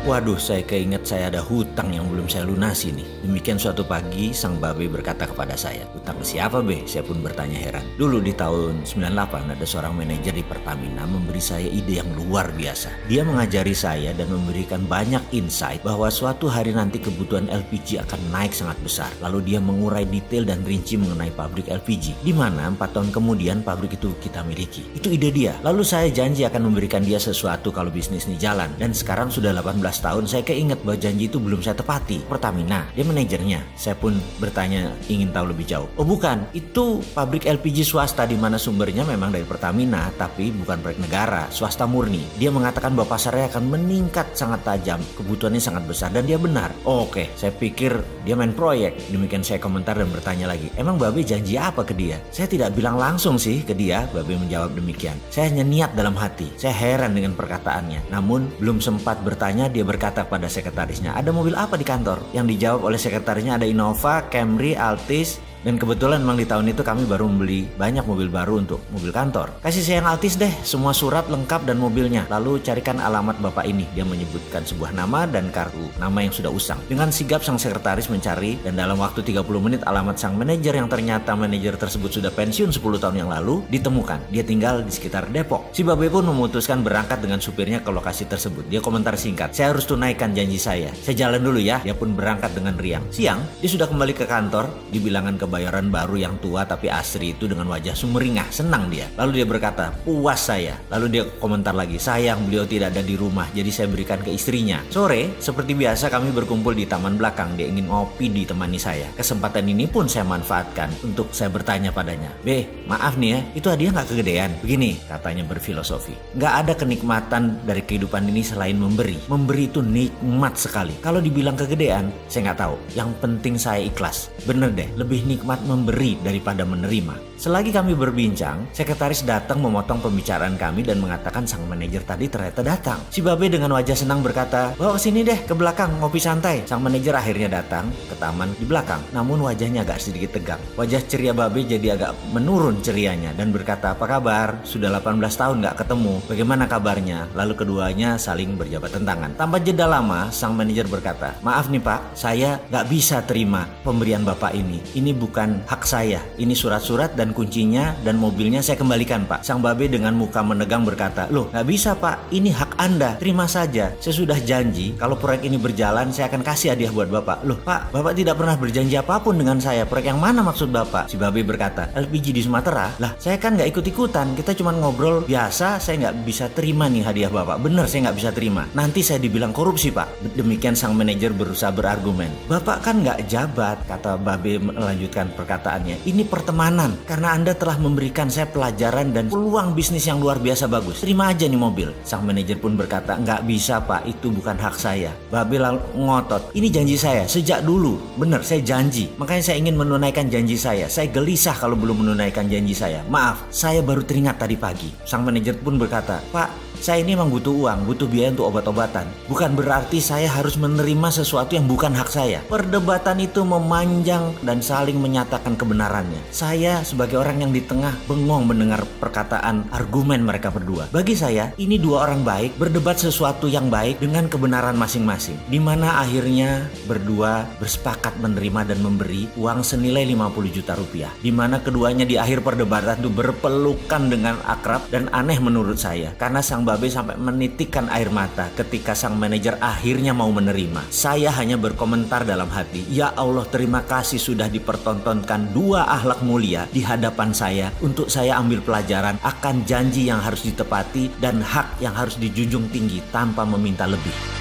Waduh, saya keinget saya ada hutang yang belum saya lunasi nih. Demikian suatu pagi, sang babe berkata kepada saya, "Hutang ke siapa, Be?" Saya pun bertanya heran. Dulu di tahun 98 ada seorang manajer di Pertamina memberi saya ide yang luar biasa. Dia mengajari saya dan memberikan banyak insight bahwa suatu hari nanti kebutuhan LPG akan naik sangat besar. Lalu dia mengurai detail dan rinci mengenai pabrik LPG, di mana 4 tahun kemudian pabrik itu kita miliki. Itu ide dia. Lalu saya janji akan memberikan dia sesuatu kalau bisnis ini jalan. Dan sekarang sudah 18 tahun saya keinget bahwa janji itu belum saya tepati. Pertamina, dia manajernya. Saya pun bertanya ingin tahu lebih jauh. Oh bukan, itu pabrik LPG swasta di mana sumbernya memang dari Pertamina, tapi bukan proyek negara, swasta murni. Dia mengatakan bahwa pasarnya akan meningkat sangat tajam, kebutuhannya sangat besar, dan dia benar. Oh, oke, saya pikir dia main proyek. Demikian saya komentar dan bertanya lagi, emang Babe janji apa ke dia? Saya tidak bilang langsung sih ke dia. Babe menjawab demikian. Saya hanya niat dalam hati. Saya heran dengan perkataannya. Namun belum sempat bertanya, dia berkata pada sekretarisnya, "Ada mobil apa di kantor?" Yang dijawab oleh sekretarisnya, "Ada Innova, Camry, Altis." Dan kebetulan memang di tahun itu kami baru membeli banyak mobil baru untuk mobil kantor. "Kasih saya yang Altis deh, semua surat lengkap dan mobilnya. Lalu carikan alamat bapak ini." Dia menyebutkan sebuah nama dan kartu nama yang sudah usang. Dengan sigap sang sekretaris mencari, dan dalam waktu 30 menit alamat sang manajer yang ternyata manajer tersebut sudah pensiun 10 tahun yang lalu ditemukan. Dia tinggal di sekitar Depok. Si Babe pun memutuskan berangkat dengan supirnya ke lokasi tersebut. Dia komentar singkat, "Saya harus tunaikan janji saya. Saya jalan dulu ya." Dia pun berangkat dengan riang. Siang, dia sudah kembali ke kantor di bilangan kebayaran baru yang tua tapi asri itu dengan wajah sumringah. Senang dia. Lalu dia berkata, "Puas saya." Lalu dia komentar lagi, "Sayang beliau tidak ada di rumah, jadi saya berikan ke istrinya." Sore, seperti biasa kami berkumpul di taman belakang. Dia ingin ngopi ditemani saya. Kesempatan ini pun saya manfaatkan untuk saya bertanya padanya, "Be, maaf nih ya, itu hadiah nggak kegedean?" Begini, katanya berfilosofi, "Nggak ada kenikmatan dari kehidupan ini selain memberi. Memberi itu nikmat sekali. Kalau dibilang kegedean, saya nggak tahu. Yang penting saya ikhlas. Bener deh, lebih nikmat memberi daripada menerima." Selagi kami berbincang, sekretaris datang memotong pembicaraan kami dan mengatakan sang manajer tadi ternyata datang. Si Babe dengan wajah senang berkata, "Bawa sini deh ke belakang ngopi santai." Sang manajer akhirnya datang ke taman di belakang, namun wajahnya agak sedikit tegang. Wajah ceria Babe jadi agak menurun cerianya dan berkata, "Apa kabar? Sudah 18 tahun gak ketemu. Bagaimana kabarnya?" Lalu keduanya saling berjabat tangan. Tanpa jeda lama, sang manajer berkata, "Maaf nih Pak, saya gak bisa terima pemberian Bapak ini. Ini bukan hak saya. Ini surat-surat dan kuncinya dan mobilnya saya kembalikan Pak." Sang Babe dengan muka menegang berkata, "Loh gak bisa Pak, ini hak Anda. Terima saja. Saya sudah janji kalau proyek ini berjalan saya akan kasih hadiah buat Bapak." "Loh Pak, Bapak tidak pernah berjanji apapun dengan saya. Proyek yang mana maksud Bapak?" Si Babe berkata, "LPG di Sumatera." "Lah saya kan gak ikut-ikutan. Kita cuma ngobrol biasa. Saya gak bisa terima nih hadiah Bapak. Bener saya gak bisa terima. Nanti saya dibilang korupsi Pak." Demikian sang manajer berusaha berargumen. "Bapak kan gak jabat," kata Babe melanjutkan perkataannya. "Ini pertemanan. Karena Anda telah memberikan saya pelajaran dan peluang bisnis yang luar biasa bagus. Terima aja nih mobil." Sang manajer pun berkata, "Nggak bisa Pak, itu bukan hak saya." Babe lalu ngotot, "Ini janji saya sejak dulu. Bener, saya janji. Makanya saya ingin menunaikan janji saya. Saya gelisah kalau belum menunaikan janji saya. Maaf, saya baru teringat tadi pagi." Sang manajer pun berkata, "Pak, saya ini memang butuh uang, butuh biaya untuk obat-obatan. Bukan berarti saya harus menerima sesuatu yang bukan hak saya." Perdebatan itu memanjang dan saling menyatakan kebenarannya. Saya sebagai orang yang di tengah bengong mendengar perkataan argumen mereka berdua. Bagi saya, ini dua orang baik berdebat sesuatu yang baik dengan kebenaran masing-masing. Di mana akhirnya berdua bersepakat menerima dan memberi uang senilai 50 juta rupiah. Di mana keduanya di akhir perdebatan itu berpelukan dengan akrab dan aneh menurut saya. Karena sang Babe sampai menitikkan air mata ketika sang manajer akhirnya mau menerima. Saya hanya berkomentar dalam hati, "Ya Allah, terima kasih sudah dipertontonkan dua akhlak mulia di hadapan saya untuk saya ambil pelajaran akan janji yang harus ditepati dan hak yang harus dijunjung tinggi tanpa meminta lebih."